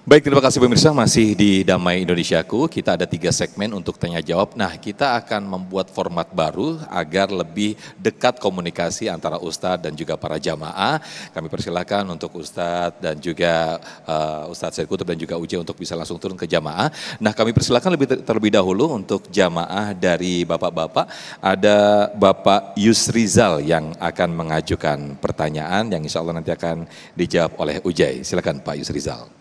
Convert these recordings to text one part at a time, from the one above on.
Baik, terima kasih pemirsa, masih di Damai Indonesiaku. Kita ada 3 segmen untuk tanya jawab. Nah, kita akan membuat format baru agar lebih dekat komunikasi antara Ustadz dan juga para jamaah. Kami persilakan untuk Ustadz dan juga Ustadz Said Kutub dan juga Uje untuk bisa langsung turun ke jamaah. Nah, kami persilakan terlebih dahulu untuk jamaah dari bapak-bapak. Ada Bapak Yusrizal yang akan mengajukan pertanyaan yang insya Allah nanti akan dijawab oleh Ujai. Silakan Pak Yusrizal.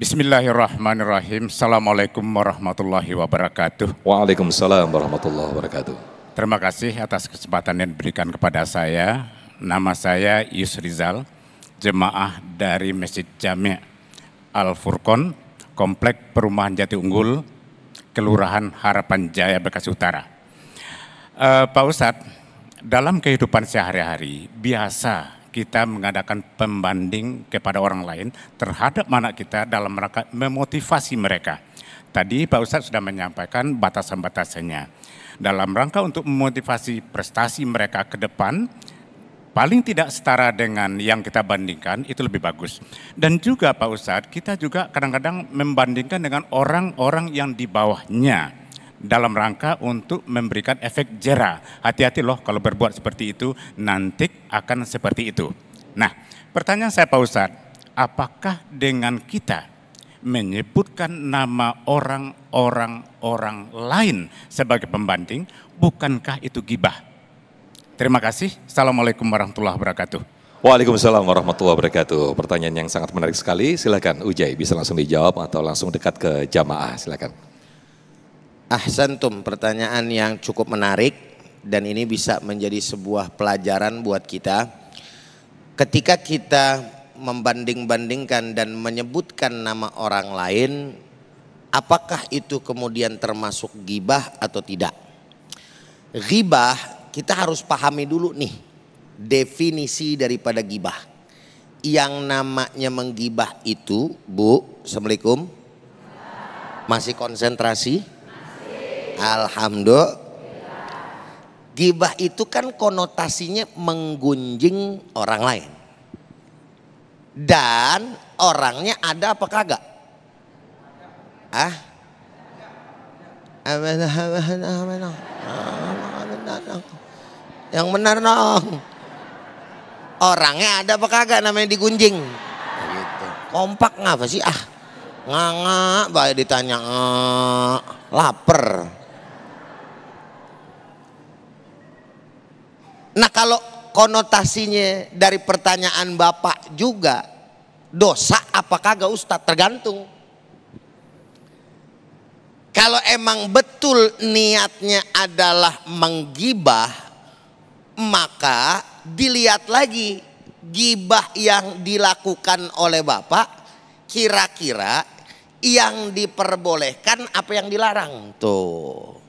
Bismillahirrahmanirrahim. Assalamualaikum warahmatullahi wabarakatuh. Waalaikumsalam warahmatullahi wabarakatuh. Terima kasih atas kesempatan yang diberikan kepada saya. Nama saya Yusrizal, jemaah dari Masjid Jami' Al-Furqon, Komplek Perumahan Jati Unggul, Kelurahan Harapan Jaya, Bekasi Utara. Pak Ustadz, dalam kehidupan sehari-hari biasa kita mengadakan pembanding kepada orang lain terhadap anak kita dalam rangka memotivasi mereka. Tadi Pak Ustadz sudah menyampaikan batasan-batasannya. Dalam rangka untuk memotivasi prestasi mereka ke depan, paling tidak setara dengan yang kita bandingkan, itu lebih bagus. Dan juga Pak Ustadz, kita juga kadang-kadang membandingkan dengan orang-orang yang di bawahnya, dalam rangka untuk memberikan efek jera. Hati-hati loh kalau berbuat seperti itu, nanti akan seperti itu. Nah, pertanyaan saya Pak Ustadz, apakah dengan kita menyebutkan nama orang lain sebagai pembanding, bukankah itu ghibah? Terima kasih. Assalamualaikum warahmatullahi wabarakatuh. Waalaikumsalam warahmatullahi wabarakatuh. Pertanyaan yang sangat menarik sekali. Silakan Ujai, bisa langsung dijawab atau langsung dekat ke jamaah. Silakan. Ahsantum, pertanyaan yang cukup menarik dan ini bisa menjadi sebuah pelajaran buat kita. Ketika kita membanding-bandingkan dan menyebutkan nama orang lain, apakah itu kemudian termasuk ghibah atau tidak? Ghibah, kita harus pahami dulu nih definisi daripada ghibah. Yang namanya menggibah itu, Bu, Assalamualaikum. Masih konsentrasi? Alhamdulillah. Ghibah itu kan konotasinya menggunjing orang lain. Dan orangnya ada apa kagak? Yang benar dong. Orangnya ada apa kagak namanya digunjing? Gitu. Kompak ngapa sih? Nganga, baik ditanya lapar. Nah, kalau konotasinya dari pertanyaan Bapak juga dosa apa kagak Ustadz? Tergantung. Kalau emang betul niatnya adalah menggibah, maka dilihat lagi gibah yang dilakukan oleh Bapak, kira-kira yang diperbolehkan apa yang dilarang tuh.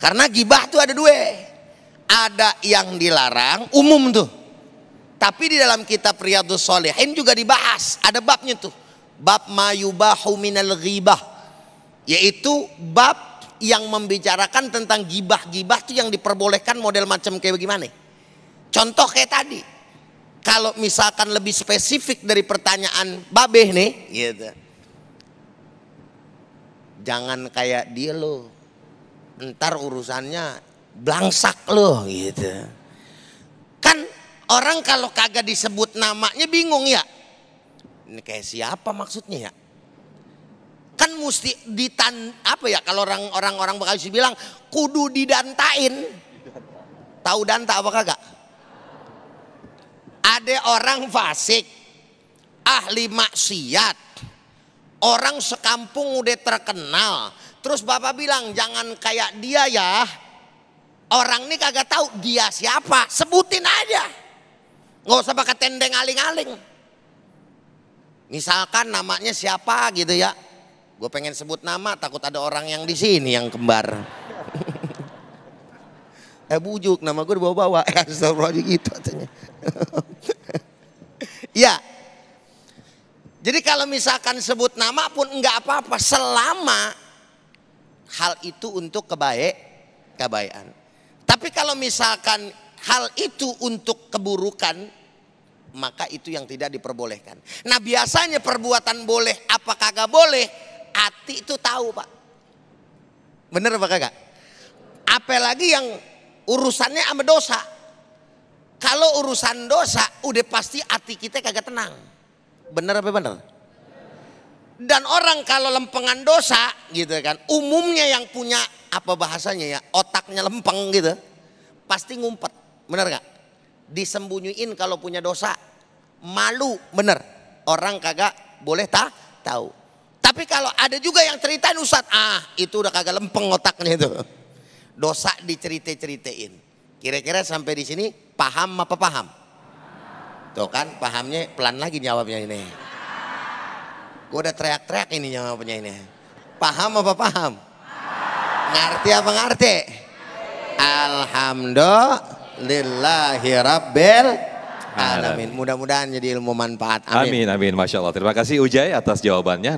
Karena gibah tuh ada dua. Ada yang dilarang umum tuh. Tapi di dalam kitab Riyadhus Shalihin juga dibahas. Ada babnya tuh. Bab mayubahu minal ghibah. Yaitu bab yang membicarakan tentang gibah-gibah tuh yang diperbolehkan model macam kayak bagaimana. Contoh kayak tadi. Kalau misalkan lebih spesifik dari pertanyaan Babeh nih. Gitu. Jangan kayak dia loh. Ntar urusannya blangsak loh gitu. Kan orang kalau kagak disebut namanya bingung ya. Ini kayak siapa maksudnya ya? Kan mesti apa ya kalau orang Bekasi bilang kudu didantain. Tahu danta apa kagak? Ada orang fasik, ahli maksiat. Orang sekampung udah terkenal. Terus Bapak bilang jangan kayak dia ya. Orang ini kagak tahu dia siapa, sebutin aja. Nggak usah pakai tendeng aling-aling. Misalkan namanya siapa gitu ya. Gue pengen sebut nama, takut ada orang yang di sini yang kembar. Bujuk, nama gue dibawa-bawa. Astagfirullahaladzim gitu katanya. Ya. Jadi kalau misalkan sebut nama pun enggak apa-apa selama hal itu untuk kebaikan. Tapi kalau misalkan hal itu untuk keburukan, maka itu yang tidak diperbolehkan. Nah biasanya perbuatan boleh apa kagak boleh, hati itu tahu Pak. Bener apa kagak? Apalagi yang urusannya sama dosa. Kalau urusan dosa udah pasti hati kita kagak tenang. Bener apa bener? Dan orang kalau lempengan dosa gitu kan, umumnya yang punya apa bahasanya ya, otaknya lempeng gitu, pasti ngumpet. Bener gak? Disembunyiin kalau punya dosa, malu, bener. Orang kagak boleh tahu. Tapi kalau ada juga yang ceritain Ustadz, itu udah kagak lempeng otaknya itu. Dosa dicerita-ceritain. Kira-kira sampai di sini paham apa paham? Tuh kan pahamnya pelan lagi jawabnya ini. Gue udah teriak-teriak ini jawabnya ini. Paham apa paham? Ngerti apa ngerti? Alhamdulillahi Rabbil Alamin. Mudah-mudahan jadi ilmu manfaat. Amin, amin. Masya Allah. Terima kasih Ujai atas jawabannya.